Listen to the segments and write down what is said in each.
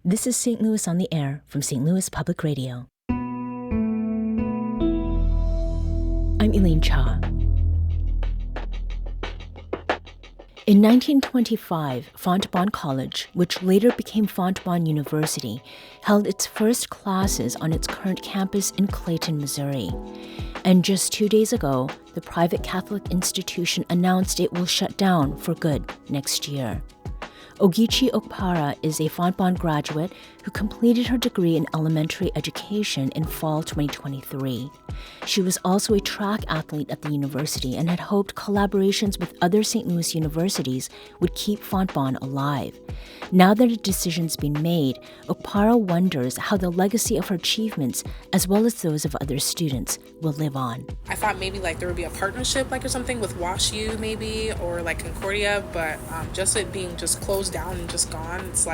This is St. Louis on the Air from St. Louis Public Radio. I'm Elaine Cha. In 1925, Fontbonne College, which later became Fontbonne University, held its first classes on its current campus in Clayton, Missouri. And just 2 days ago, the private Catholic institution announced it will shut down for good next year. Ogechi Okpara is a Fontbonne graduate who completed her degree in elementary education in fall 2023. She was also a track athlete at the university and had hoped collaborations with other St. Louis universities would keep Fontbonne alive. Now that a decision's been made, Okpara wonders how the legacy of her achievements, as well as those of other students, will live on. I thought maybe there would be a partnership or something with WashU maybe, or Concordia, but just it being just closed down and just gone, it's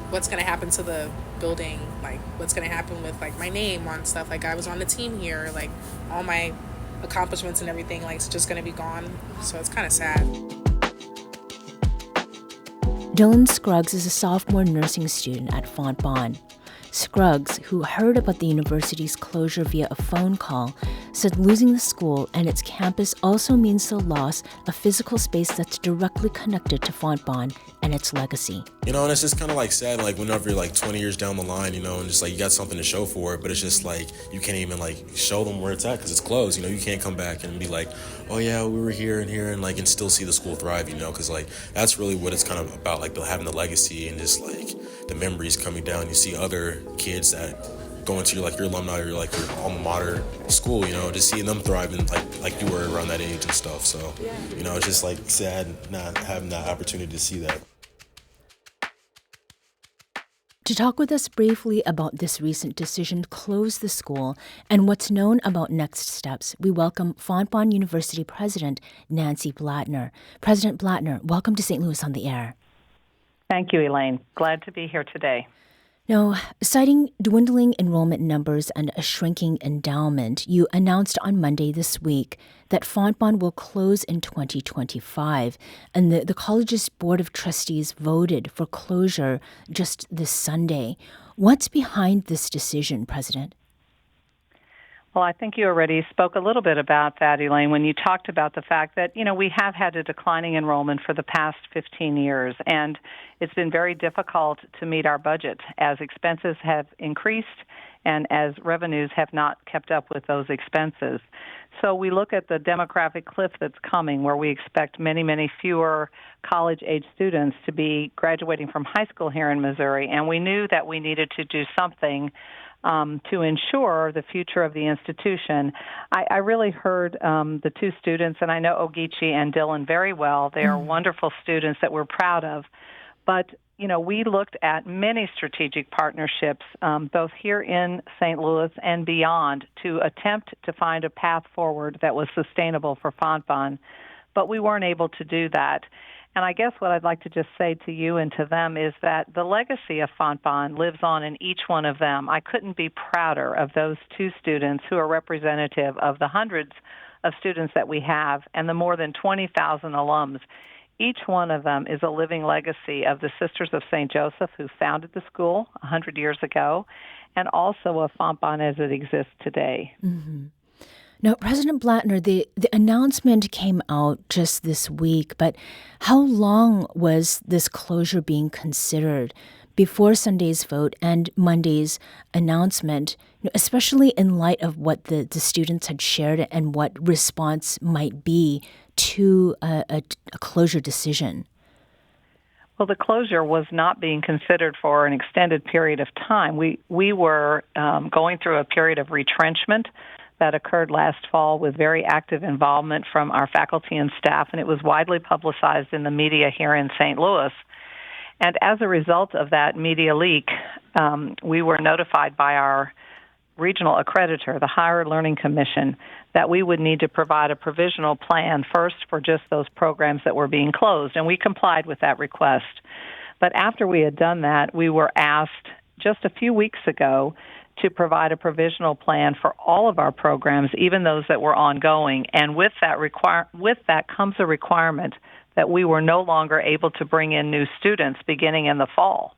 what's going to happen to the building? What's going to happen with my name on stuff? I was on the team here, all my accomplishments and everything, it's just going to be gone. So it's kind of sad. Dylan Scruggs is a sophomore nursing student at Fontbonne. Scruggs, who heard about the university's closure via a phone call, said losing the school and its campus also means the loss of physical space that's directly connected to Fontbonne and its legacy. And it's just kind of sad, whenever you're 20 years down the line, and just you got something to show for it, but it's just you can't even show them where it's at because it's closed. You can't come back and be oh yeah, we were here and here and still see the school thrive, because that's really what it's kind of about, having the legacy and just the memories coming down. You see other kids that go into your alumni or your alma mater school, just seeing them thriving like you were around that age and stuff. So, it's just sad not having that opportunity to see that. To talk with us briefly about this recent decision to close the school and what's known about next steps, we welcome Fontbonne University President Nancy Blattner. President Blattner, welcome to St. Louis on the Air. Thank you, Elaine. Glad to be here today. Now, citing dwindling enrollment numbers and a shrinking endowment, you announced on Monday this week that Fontbonne will close in 2025, and the college's Board of Trustees voted for closure just this Sunday. What's behind this decision, President? Well, I think you already spoke a little bit about that, Elaine, when you talked about the fact that, we have had a declining enrollment for the past 15 years, and it's been very difficult to meet our budget as expenses have increased and as revenues have not kept up with those expenses. So we look at the demographic cliff that's coming, where we expect many, many fewer college-age students to be graduating from high school here in Missouri, and we knew that we needed to do something to ensure the future of the institution. I really heard the two students, and I know Ogechi and Dylan very well. They are wonderful students that we're proud of. But, we looked at many strategic partnerships, both here in St. Louis and beyond, to attempt to find a path forward that was sustainable for Fontbonne. But we weren't able to do that. And I guess what I'd like to just say to you and to them is that the legacy of Fontbonne lives on in each one of them. I couldn't be prouder of those two students who are representative of the hundreds of students that we have and the more than 20,000 alums. Each one of them is a living legacy of the Sisters of St. Joseph, who founded the school 100 years ago, and also of Fontbonne as it exists today. Mm-hmm. Now, President Blattner, the announcement came out just this week, but how long was this closure being considered before Sunday's vote and Monday's announcement, especially in light of what the students had shared and what response might be to a closure decision? Well, the closure was not being considered for an extended period of time. We were going through a period of retrenchment that occurred last fall with very active involvement from our faculty and staff, and it was widely publicized in the media here in St. Louis. And as a result of that media leak, we were notified by our regional accreditor, the Higher Learning Commission, that we would need to provide a provisional plan first for just those programs that were being closed, and we complied with that request. But after we had done that, we were asked just a few weeks ago to provide a provisional plan for all of our programs, even those that were ongoing. And with that comes a requirement that we were no longer able to bring in new students beginning in the fall.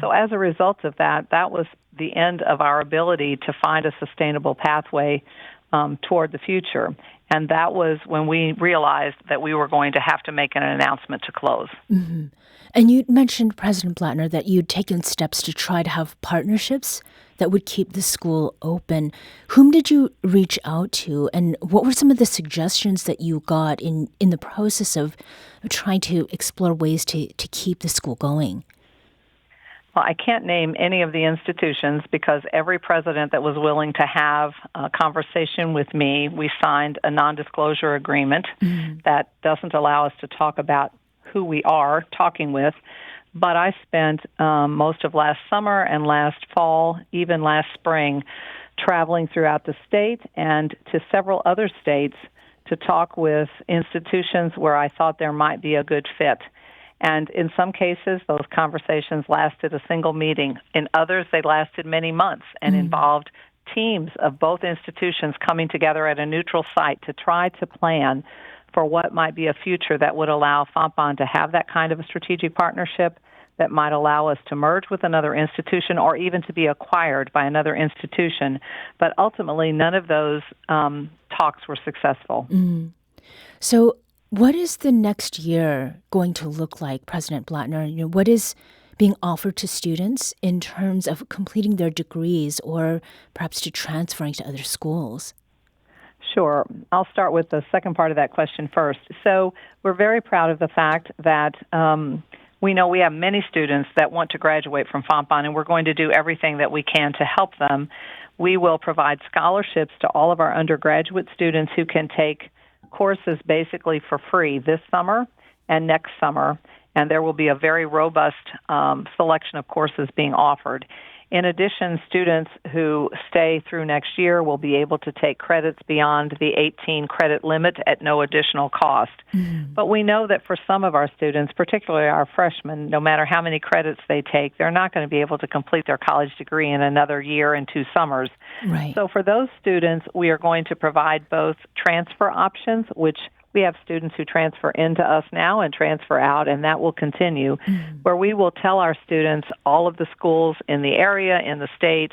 So as a result of that, that was the end of our ability to find a sustainable pathway toward the future. And that was when we realized that we were going to have to make an announcement to close. And you mentioned, President Blattner, that you'd taken steps to try to have partnerships that would keep the school open. Whom did you reach out to, and what were some of the suggestions that you got in the process of trying to explore ways to keep the school going? Well, I can't name any of the institutions because every president that was willing to have a conversation with me, we signed a non-disclosure agreement that doesn't allow us to talk about who we are talking with. But I spent most of last summer and last fall, even last spring, traveling throughout the state and to several other states to talk with institutions where I thought there might be a good fit. And in some cases, those conversations lasted a single meeting. In others, they lasted many months and involved teams of both institutions coming together at a neutral site to try to plan for what might be a future that would allow Fontbonne to have that kind of a strategic partnership, that might allow us to merge with another institution or even to be acquired by another institution. But ultimately, none of those talks were successful. So what is the next year going to look like, President Blattner? What is being offered to students in terms of completing their degrees or perhaps to transferring to other schools? Sure. I'll start with the second part of that question first. So we're very proud of the fact that we know we have many students that want to graduate from Fontbonne, and we're going to do everything that we can to help them. We will provide scholarships to all of our undergraduate students who can take courses basically for free this summer and next summer, and there will be a very robust selection of courses being offered. In addition, students who stay through next year will be able to take credits beyond the 18 credit limit at no additional cost. But we know that for some of our students, particularly our freshmen, no matter how many credits they take, they're not going to be able to complete their college degree in another year and 2 summers. Right. So for those students, we are going to provide both transfer options, which we have students who transfer into us now and transfer out, and that will continue, where we will tell our students all of the schools in the area, in the state,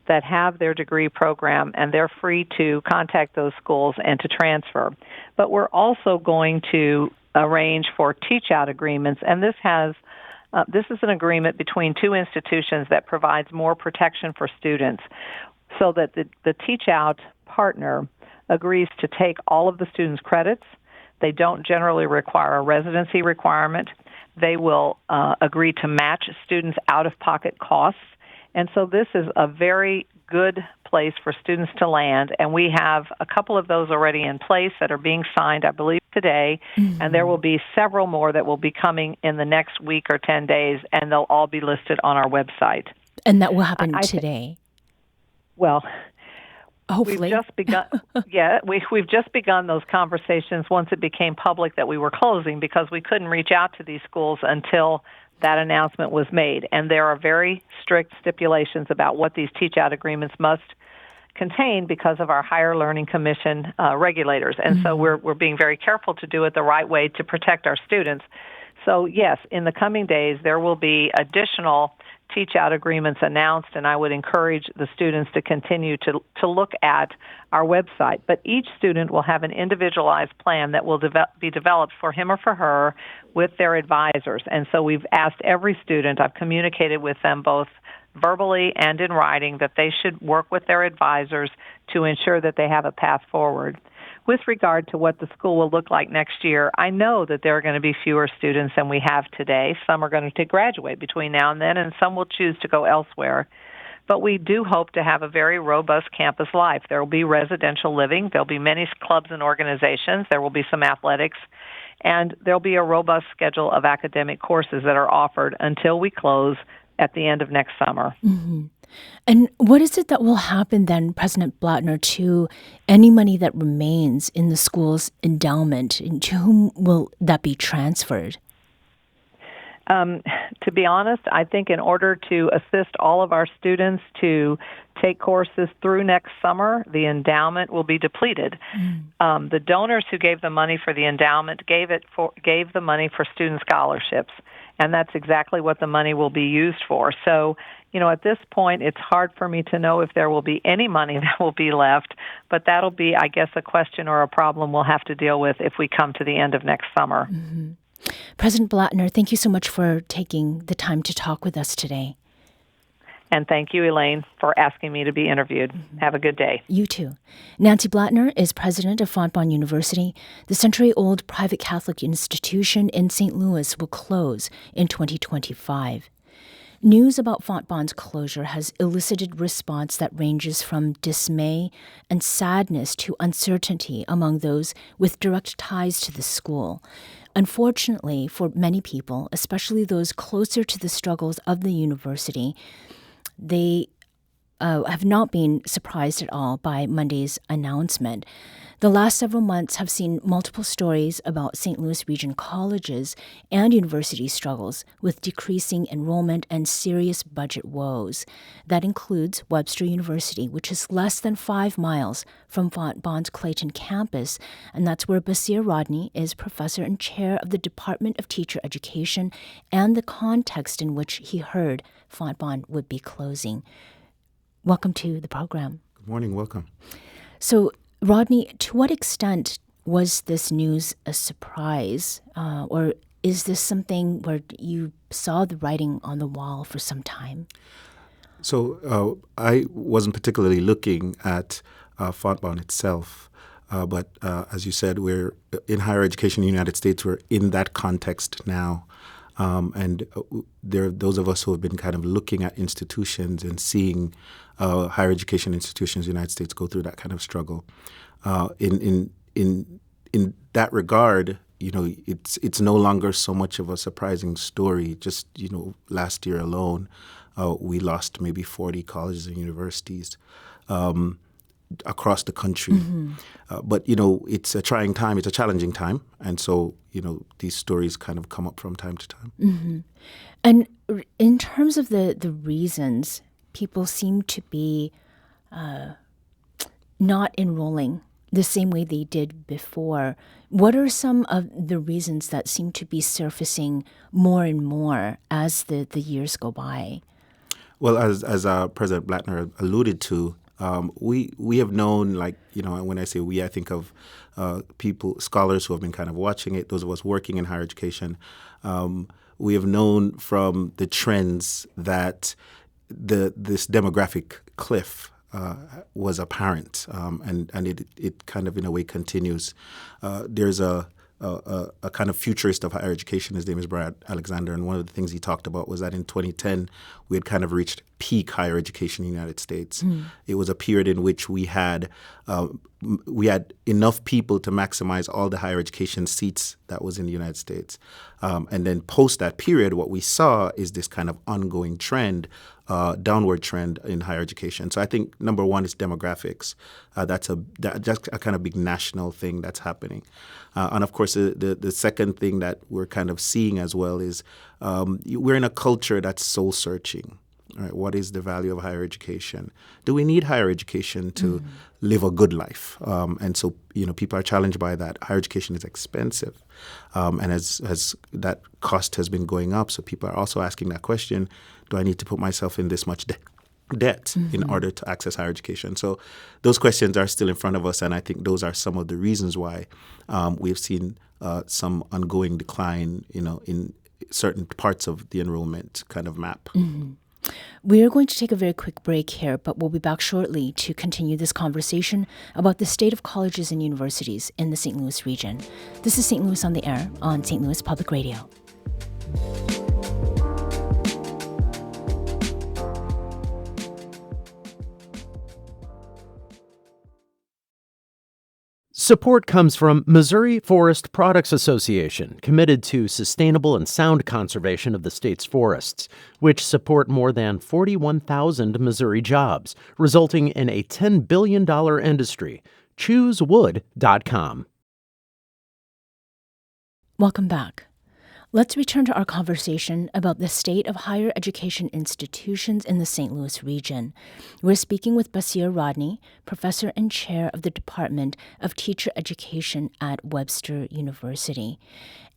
that have their degree program, and they're free to contact those schools and to transfer. But we're also going to arrange for teach-out agreements, and this is an agreement between 2 institutions that provides more protection for students, so that the teach-out partner agrees to take all of the students' credits. They don't generally require a residency requirement. They will agree to match students' out-of-pocket costs. And so this is a very good place for students to land, and we have a couple of those already in place that are being signed, I believe, today, and there will be several more that will be coming in the next week or 10 days, and they'll all be listed on our website. And that will happen today? Well, hopefully. We've just begun. We've just begun those conversations once it became public that we were closing, because we couldn't reach out to these schools until that announcement was made. And there are very strict stipulations about what these teach-out agreements must contain because of our Higher Learning Commission regulators. And so we're being very careful to do it the right way to protect our students. So yes, in the coming days, there will be additional teach-out agreements announced, and I would encourage the students to continue to look at our website. But each student will have an individualized plan that will be developed for him or for her with their advisors. And so we've asked every student, I've communicated with them both verbally and in writing, that they should work with their advisors to ensure that they have a path forward. With regard to what the school will look like next year, I know that there are going to be fewer students than we have today. Some are going to graduate between now and then, and some will choose to go elsewhere. But we do hope to have a very robust campus life. There will be residential living. There will be many clubs and organizations. There will be some athletics. And there will be a robust schedule of academic courses that are offered until we close at the end of next summer. And what is it that will happen then, President Blattner, to any money that remains in the school's endowment? And to whom will that be transferred? To be honest, I think in order to assist all of our students to take courses through next summer, the endowment will be depleted. The donors who gave the money for the endowment gave the money for student scholarships, and that's exactly what the money will be used for. So, at this point, it's hard for me to know if there will be any money that will be left, but that'll be, I guess, a question or a problem we'll have to deal with if we come to the end of next summer. Mm-hmm. President Blattner, thank you so much for taking the time to talk with us today. And thank you, Elaine, for asking me to be interviewed. Have a good day. You too. Nancy Blattner is president of Fontbonne University. The century-old private Catholic institution in St. Louis will close in 2025. News about Fontbonne's closure has elicited response that ranges from dismay and sadness to uncertainty among those with direct ties to the school. Unfortunately, for many people, especially those closer to the struggles of the university, they have not been surprised at all by Monday's announcement. The last several months have seen multiple stories about St. Louis region colleges and university struggles with decreasing enrollment and serious budget woes. That includes Webster University, which is less than 5 miles from Fontbonne's Clayton campus, and that's where Basir Rodney is professor and chair of the Department of Teacher Education and the context in which he heard Fontbonne would be closing. Welcome to the program. Good morning. Welcome. So, Rodney, to what extent was this news a surprise, or is this something where you saw the writing on the wall for some time? So I wasn't particularly looking at Fontbonne itself, but as you said, we're in higher education in the United States. We're in that context now. And there are those of us who have been kind of looking at institutions and seeing higher education institutions in the United States go through that kind of struggle. In that regard, it's no longer so much of a surprising story. Just last year alone, we lost maybe 40 colleges and universities across the country. Mm-hmm. But it's a trying time. It's a challenging time, and so these stories kind of come up from time to time. Mm-hmm. And in terms of the reasons, people seem to be not enrolling the same way they did before. What are some of the reasons that seem to be surfacing more and more as the years go by? Well, as President Blattner alluded to, we have known, when I say we, I think of scholars who have been kind of watching it, those of us working in higher education. We have known from the trends that this demographic cliff was apparent, and it kind of in a way continues. There's a kind of futurist of higher education. His name is Brad Alexander, and one of the things he talked about was that in 2010 we had kind of reached peak higher education in the United States. It was a period in which we had enough people to maximize all the higher education seats that was in the United States. And then post that period, what we saw is this kind of ongoing trend, downward trend in higher education. So I think number one is demographics. That's a kind of big national thing that's happening. And of course, the second thing that we're kind of seeing as well is we're in a culture that's soul searching. Right? What is the value of higher education? Do we need higher education to live a good life? And so, people are challenged by that. Higher education is expensive. And as that cost has been going up, so people are also asking that question, do I need to put myself in this much debt in order to access higher education? So those questions are still in front of us, and I think those are some of the reasons why we've seen some ongoing decline, in certain parts of the enrollment kind of map. Mm-hmm. We are going to take a very quick break here, but we'll be back shortly to continue this conversation about the state of colleges and universities in the St. Louis region. This is St. Louis on the Air on St. Louis Public Radio. Support comes from Missouri Forest Products Association, committed to sustainable and sound conservation of the state's forests, which support more than 41,000 Missouri jobs, resulting in a $10 billion industry. ChooseWood.com. Welcome back. Let's return to our conversation about the state of higher education institutions in the St. Louis region. We're speaking with Basir Rodney, professor and chair of the Department of Teacher Education at Webster University.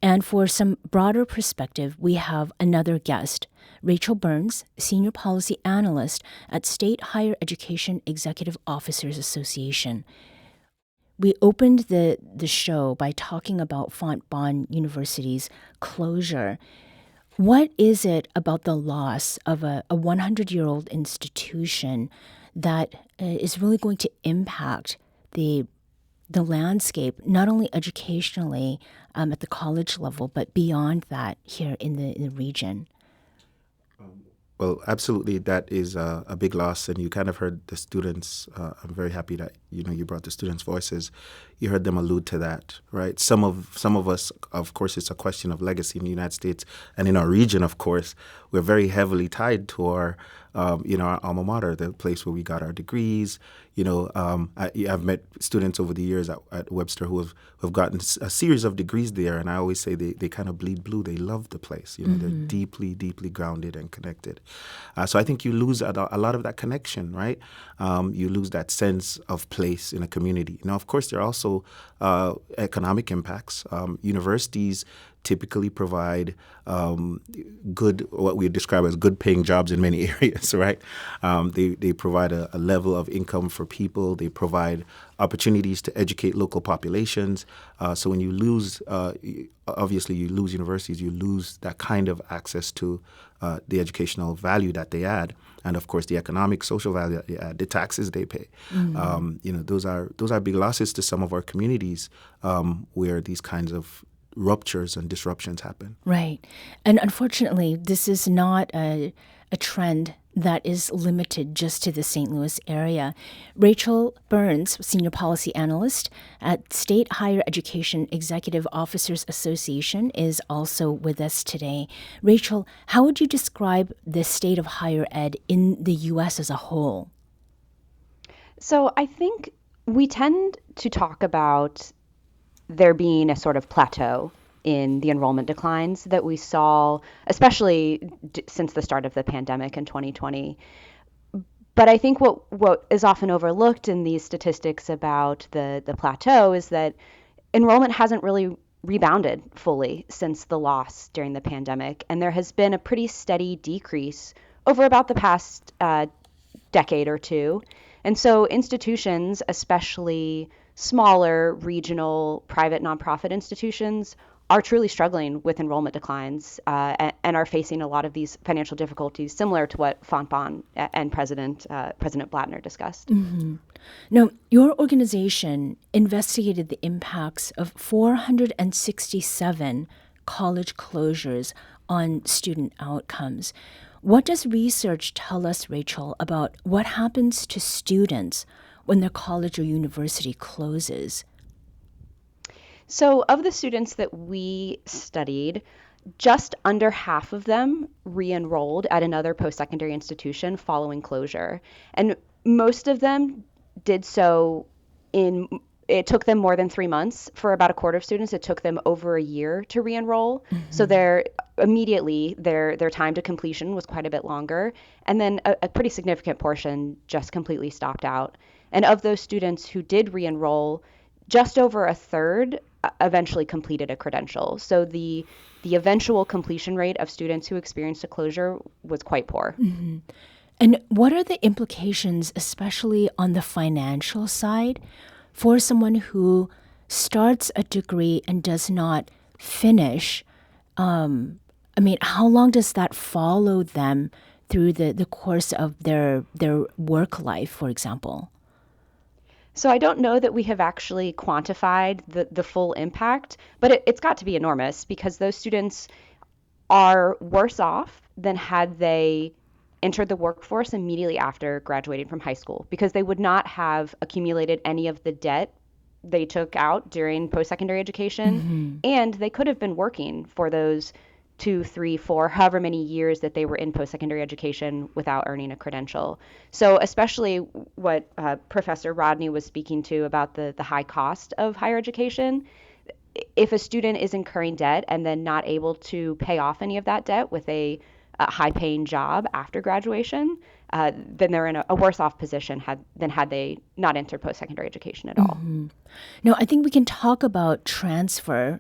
And for some broader perspective, we have another guest, Rachel Burns, senior policy analyst at State Higher Education Executive Officers Association. We opened the show by talking about Fontbonne University's closure. What is it about the loss of a 100-year-old institution that is really going to impact the landscape, not only educationally at the college level, but beyond that here in the region? Well, absolutely, that is a big loss, and you kind of heard the students. I'm very happy that you brought the students' voices. You heard them allude to that, right? Some of us, of course, it's a question of legacy in the United States and in our region. Of course, we're very heavily tied to our alma mater, the place where we got our degrees. I've met students over the years at Webster who have gotten a series of degrees there, and I always say they kind of bleed blue. They love the place. They're deeply, deeply grounded and connected. So I think you lose a lot of that connection, right? You lose that sense of place in a community. Now, of course, there are also economic impacts. Universities typically provide what we describe as good-paying jobs in many areas, right? They provide a level of income for people. They provide opportunities to educate local populations. So when you lose, obviously you lose universities, you lose that kind of access to the educational value that they add, and of course the economic, social value that they add, the taxes they pay. Those are big losses to some of our communities where these kinds of ruptures and disruptions happen. Right. And unfortunately, this is not a trend that is limited just to the St. Louis area. Rachel Burns, senior policy analyst at State Higher Education Executive Officers Association, is also with us today. Rachel, how would you describe the state of higher ed in the U.S. as a whole? So I think we tend to talk about there being a sort of plateau in the enrollment declines that we saw, especially since the start of the pandemic in 2020. But I think what is often overlooked in these statistics about the plateau is that enrollment hasn't really rebounded fully since the loss during the pandemic. And there has been a pretty steady decrease over about the past decade or two. And so institutions, especially smaller regional private nonprofit institutions, are truly struggling with enrollment declines and are facing a lot of these financial difficulties, similar to what Fontbonne and President Blattner discussed. Mm-hmm. Now, your organization investigated the impacts of 467 college closures on student outcomes. What does research tell us, Rachel, about what happens to students when their college or university closes? So of the students that we studied, just under half of them re-enrolled at another post-secondary institution following closure. And most of them did so it took them more than 3 months. For about a quarter of students, it took them over a year to re-enroll. Mm-hmm. So their time to completion was quite a bit longer. And then a pretty significant portion just completely stopped out. And of those students who did re-enroll, just over a third eventually completed a credential. So the eventual completion rate of students who experienced a closure was quite poor. Mm-hmm. And what are the implications, especially on the financial side, for someone who starts a degree and does not finish? How long does that follow them through the course of their work life, for example? So I don't know that we have actually quantified the full impact, but it's got to be enormous because those students are worse off than had they entered the workforce immediately after graduating from high school, because they would not have accumulated any of the debt they took out during post-secondary education, mm-hmm. and they could have been working for those 2, 3, 4, however many years that they were in post-secondary education without earning a credential. So especially what Professor Rodney was speaking to about the high cost of higher education, if a student is incurring debt and then not able to pay off any of that debt with a high-paying job after graduation, then they're in a worse off position than had they not entered post-secondary education at all. Now, I think we can talk about transfer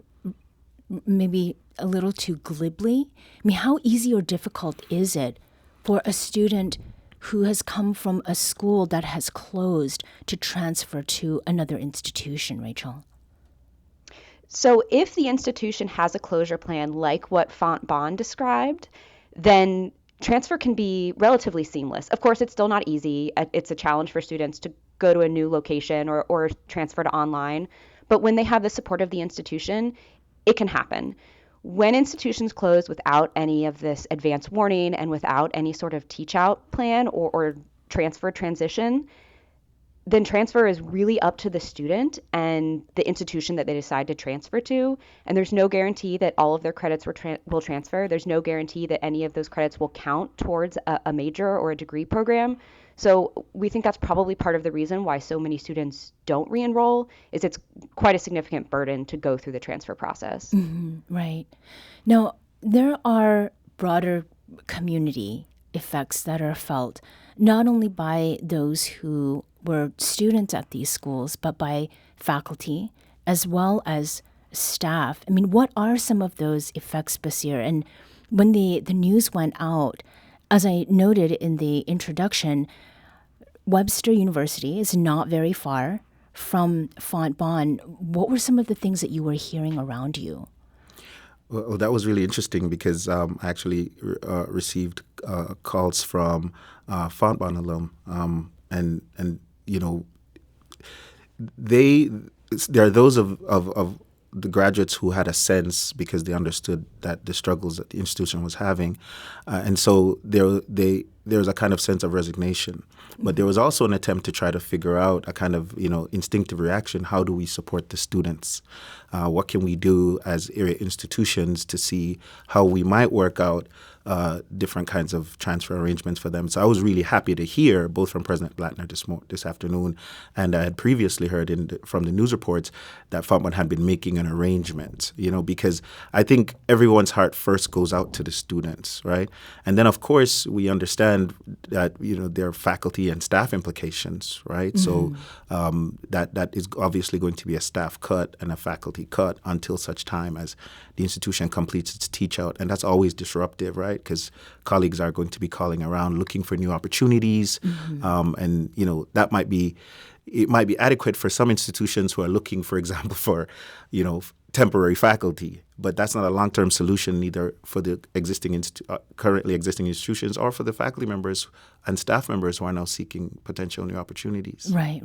maybe a little too glibly. I mean, how easy or difficult is it for a student who has come from a school that has closed to transfer to another institution, Rachel? So if the institution has a closure plan like what Fontbonne described, then transfer can be relatively seamless. Of course, it's still not easy. It's a challenge for students to go to a new location or transfer to online. But when they have the support of the institution, it can happen. When institutions close without any of this advance warning and without any sort of teach out plan or transfer transition, then transfer is really up to the student and the institution that they decide to transfer to. And there's no guarantee that all of their credits will transfer. There's no guarantee that any of those credits will count towards a major or a degree program. So we think that's probably part of the reason why so many students don't re-enroll, is it's quite a significant burden to go through the transfer process. Right. Now, there are broader community effects that are felt not only by those who were students at these schools, but by faculty as well as staff. I mean, what are some of those effects, Basir? And when the news went out, as I noted in the introduction, Webster University is not very far from Fontbonne. What were some of the things that you were hearing around you? Well, that was really interesting because I actually received calls from Fontbonne alum, and you know, there are those of the graduates who had a sense because they understood that the struggles that the institution was having, and so there was a kind of sense of resignation. But there was also an attempt to try to figure out a kind of instinctive reaction. How do we support the students? What can we do as area institutions to see how we might work out different kinds of transfer arrangements for them? So I was really happy to hear both from President Blattner this afternoon, and I had previously heard from the news reports that Fontbonne had been making an arrangement. Because I think everyone's heart first goes out to the students, right? And then of course we understand that there are faculty and staff implications, right? So that is obviously going to be a staff cut and a faculty cut until such time as the institution completes its teach out, and that's always disruptive, right? Because colleagues are going to be calling around looking for new opportunities, and that might be adequate for some institutions who are looking, for example, for temporary faculty, but that's not a long-term solution neither for the currently existing institutions or for the faculty members and staff members who are now seeking potential new opportunities. Right.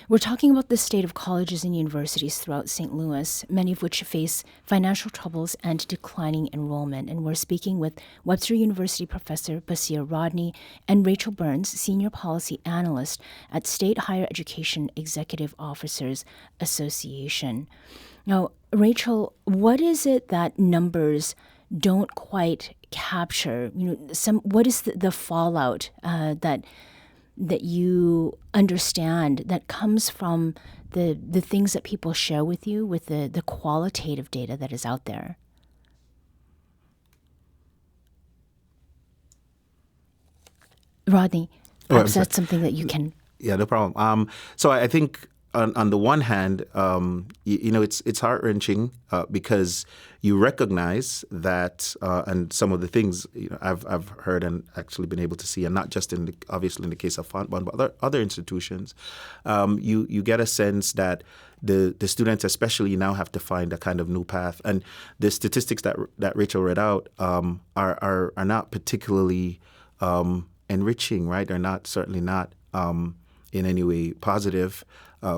We're talking about the state of colleges and universities throughout St. Louis, many of which face financial troubles and declining enrollment. And we're speaking with Webster University professor Basir Rodney and Rachel Burns, senior policy analyst at State Higher Education Executive Officers Association. Now, Rachel, what is it that numbers don't quite capture? What is the fallout that you understand that comes from the things that people share with you, with the qualitative data that is out there? Rodney, perhaps that's something that you can... Yeah, no problem. So I think on the one hand, it's heart-wrenching because you recognize that, and some of the things I've heard and actually been able to see, and not just obviously in the case of Fontbonne, but other institutions, you get a sense that the students especially now have to find a kind of new path, and the statistics that Rachel read out are not particularly enriching, right? They're certainly not in any way positive.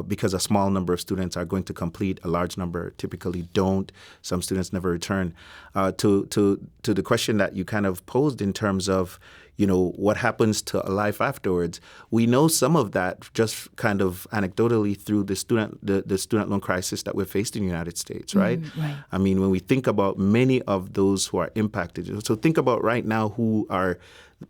Because a small number of students are going to complete, a large number typically don't. Some students never return. To the question that you kind of posed in terms of, what happens to a life afterwards, we know some of that just kind of anecdotally through the student loan crisis that we're faced in the United States, right? Right. I mean, when we think about many of those who are impacted, so think about right now who are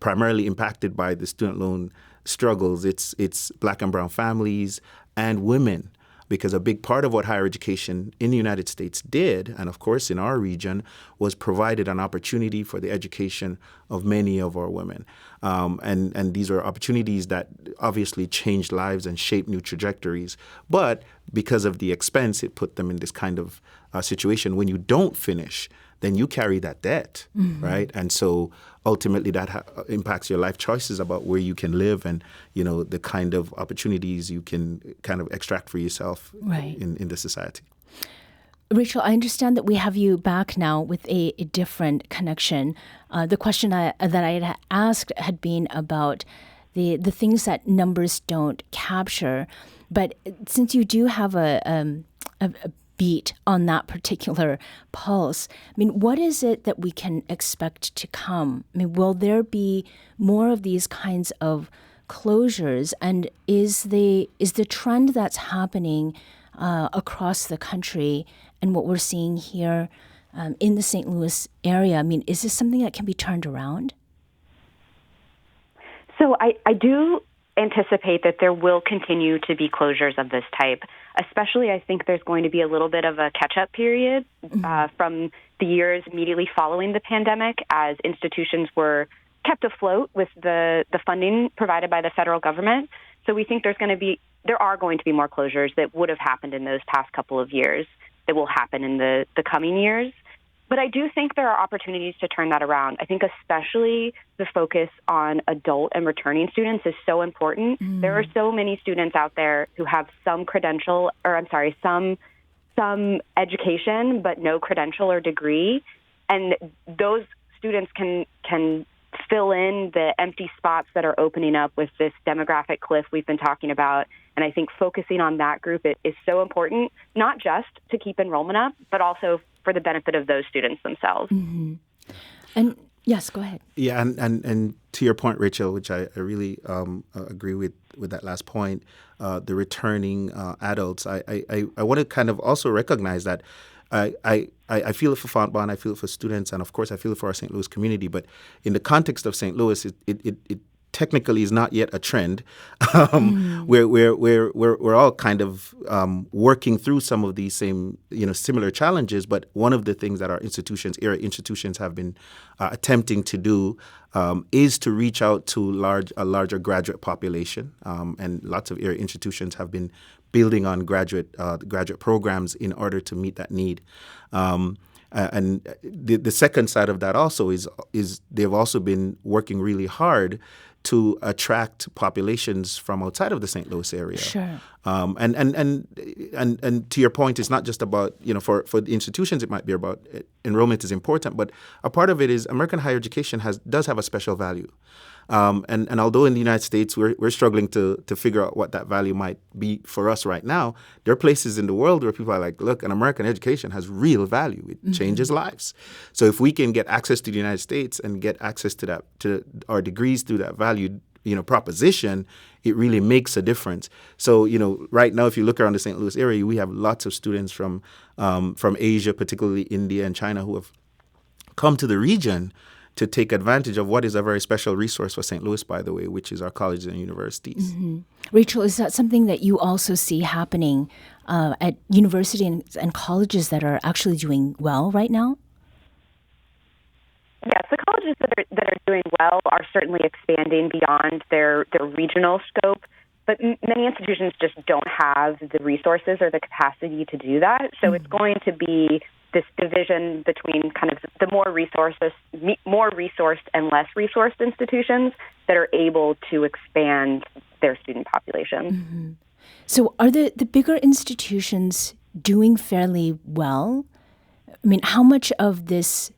primarily impacted by the student loan struggles. It's Black and brown families and women. because a big part of what higher education in the United States did, and of course in our region, was provided an opportunity for the education of many of our women. And these are opportunities that obviously changed lives and shaped new trajectories. But because of the expense, it put them in this kind of situation. When you don't finish, then you carry that debt, right? And so ultimately that impacts your life choices about where you can live and, the kind of opportunities you can kind of extract for yourself in the society. Rachel, I understand that we have you back now with a different connection. The question that I had asked had been about the things that numbers don't capture. But since you do have a beat on that particular pulse, I mean, what is it that we can expect to come? I mean, will there be more of these kinds of closures? And is the trend that's happening across the country and what we're seeing here in the St. Louis area, I mean, is this something that can be turned around? So I do anticipate that there will continue to be closures of this type. Especially, I think there's going to be a little bit of a catch-up period from the years immediately following the pandemic as institutions were kept afloat with the funding provided by the federal government. So we think there are going to be more closures that would have happened in those past couple of years that will happen in the coming years. But I do think there are opportunities to turn that around. I think especially the focus on adult and returning students is so important. There are so many students out there who have some education, but no credential or degree. And those students can fill in the empty spots that are opening up with this demographic cliff we've been talking about. And I think focusing on that group is so important, not just to keep enrollment up, but also for the benefit of those students themselves. And yes, go ahead. Yeah, and to your point, Rachel, which I really agree with that last point, the returning adults, I want to kind of also recognize that I feel it for Fontbonne, I feel it for students, and of course I feel it for our St. Louis community. But in the context of St. Louis, it technically is not yet a trend. We're all kind of working through some of these same similar challenges. But one of the things that our institutions have been attempting to do is to reach out to a larger graduate population, and lots of area institutions have been building on graduate programs in order to meet that need. And the second side of that also is they've also been working really hard to attract populations from outside of the St. Louis area. Sure. And to your point, it's not just about, for the institutions, it might be about enrollment is important, but a part of it is American higher education does have a special value. And although in the United States we're struggling to figure out what that value might be for us right now, there are places in the world where people are like, look, an American education has real value. It changes lives. So if we can get access to the United States and get access to our degrees through that value, proposition, it really makes a difference. So, right now, if you look around the St. Louis area, we have lots of students from Asia, particularly India and China, who have come to the region to take advantage of what is a very special resource for St. Louis, by the way, which is our colleges and universities. Rachel, is that something that you also see happening at universities and colleges that are actually doing well right now? Yes, the colleges that are doing well are certainly expanding beyond their regional scope, but many institutions just don't have the resources or the capacity to do that. So it's going to be this division between kind of the more resourced and less resourced institutions that are able to expand their student population. So are the bigger institutions doing fairly well? I mean, how much of the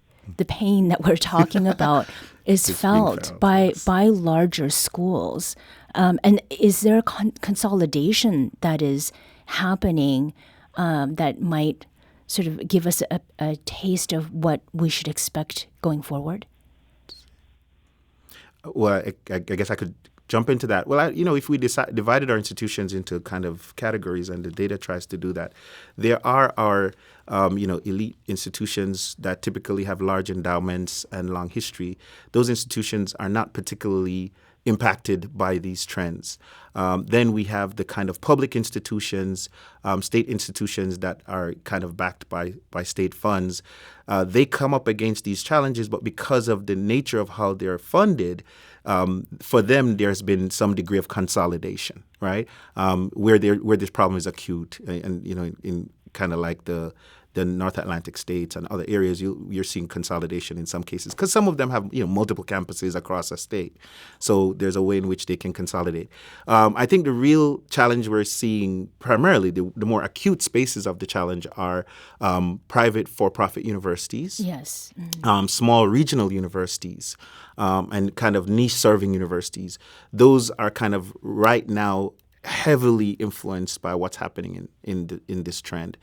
pain that we're talking about is felt by larger schools? And is there a consolidation that is happening that might sort of give us a taste of what we should expect going forward? Well, I guess I could jump into that. Well, if we divided our institutions into kind of categories, and the data tries to do that, there are our elite institutions that typically have large endowments and long history. Those institutions are not particularly impacted by these trends. Then we have the kind of public institutions, state institutions that are kind of backed by state funds. They come up against these challenges, but because of the nature of how they're funded, for them there's been some degree of consolidation, right? Where this problem is acute, and in kind of like the North Atlantic states and other areas, you're seeing consolidation in some cases because some of them have multiple campuses across a state. So there's a way in which they can consolidate. I think the real challenge we're seeing primarily, the more acute spaces of the challenge are private for-profit universities, Yes. small regional universities, and kind of niche-serving universities. Those are kind of right now heavily influenced by what's happening in this trend.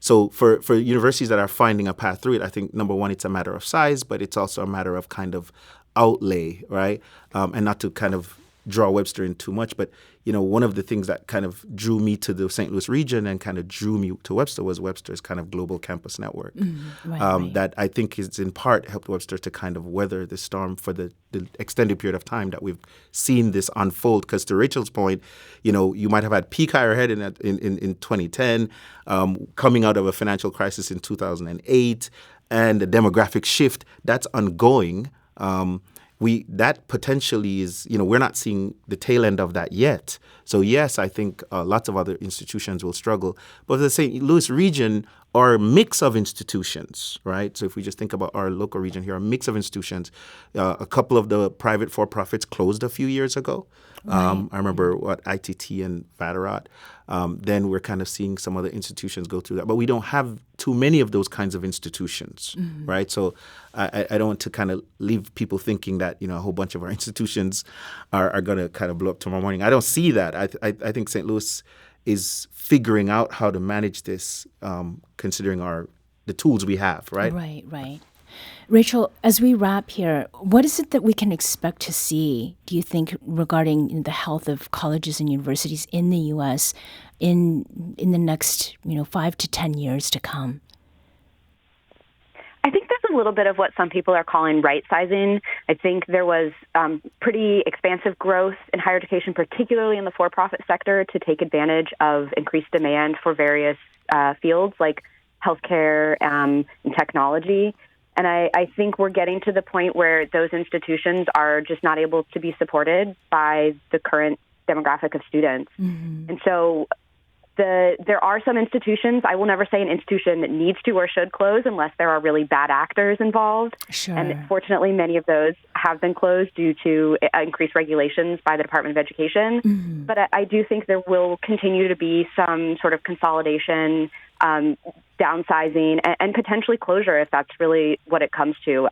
So for universities that are finding a path through it, I think number one, it's a matter of size, but it's also a matter of kind of outlay, right? And not to kind of draw Webster in too much, but one of the things that kind of drew me to the St. Louis region and kind of drew me to Webster was Webster's kind of global campus network. Right. That I think is in part helped Webster to kind of weather the storm for the extended period of time that we've seen this unfold. Because to Rachel's point, you might have had peak higher ed in 2010, coming out of a financial crisis in 2008, and the demographic shift that's ongoing. That potentially is, we're not seeing the tail end of that yet. So yes, I think lots of other institutions will struggle. But the St. Louis region are a mix of institutions, right? So if we just think about our local region here, a mix of institutions. A couple of the private for-profits closed a few years ago. I remember ITT and Vatterott. Then we're kind of seeing some other institutions go through that. But we don't have too many of those kinds of institutions, right? So I don't want to kind of leave people thinking that, a whole bunch of our institutions are going to kind of blow up tomorrow morning. I don't see that. I think St. Louis is figuring out how to manage this, considering the tools we have, right? Right. Rachel, as we wrap here, what is it that we can expect to see, do you think, regarding the health of colleges and universities in the U.S. in the next 5 to 10 years to come? I think there's a little bit of what some people are calling right-sizing. I think there was pretty expansive growth in higher education, particularly in the for-profit sector, to take advantage of increased demand for various fields like healthcare and technology. And I think we're getting to the point where those institutions are just not able to be supported by the current demographic of students. And so there are some institutions, I will never say an institution that needs to or should close unless there are really bad actors involved. Sure. And fortunately, many of those have been closed due to increased regulations by the Department of Education. But I do think there will continue to be some sort of consolidation, downsizing, and potentially closure if that's really what it comes to.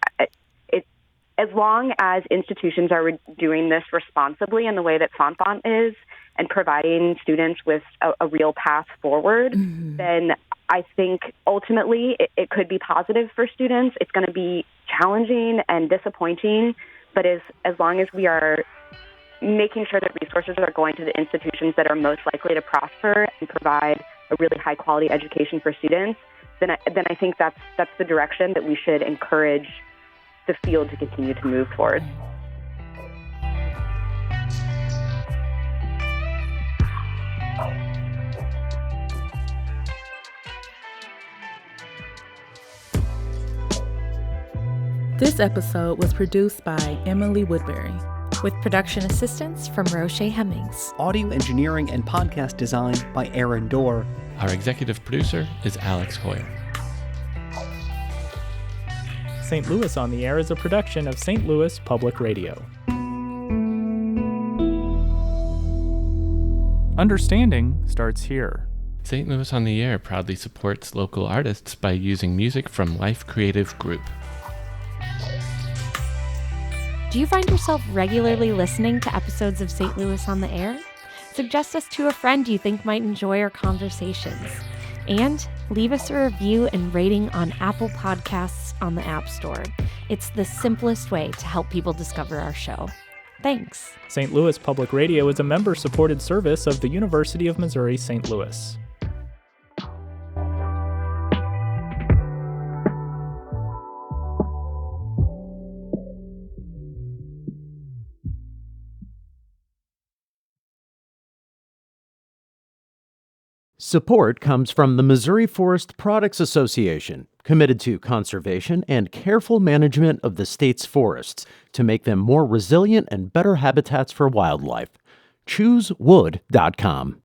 As long as institutions are doing this responsibly in the way that Fontbonne is and providing students with a real path forward, then I think ultimately it could be positive for students. It's going to be challenging and disappointing, but as long as we are making sure that resources are going to the institutions that are most likely to prosper and provide a really high-quality education for students, then I think that's the direction that we should encourage the field to continue to move towards. This episode was produced by Emily Woodbury, with production assistance from Roche Hemmings. Audio engineering and podcast design by Aaron Dorr. Our executive producer is Alex Hoyer. St. Louis on the Air is a production of St. Louis Public Radio. Understanding starts here. St. Louis on the Air proudly supports local artists by using music from Life Creative Group. Do you find yourself regularly listening to episodes of St. Louis on the Air? Suggest us to a friend you think might enjoy our conversations. And leave us a review and rating on Apple Podcasts on the App Store. It's the simplest way to help people discover our show. Thanks. St. Louis Public Radio is a member-supported service of the University of Missouri St. Louis. Support comes from the Missouri Forest Products Association, committed to conservation and careful management of the state's forests to make them more resilient and better habitats for wildlife. ChooseWood.com.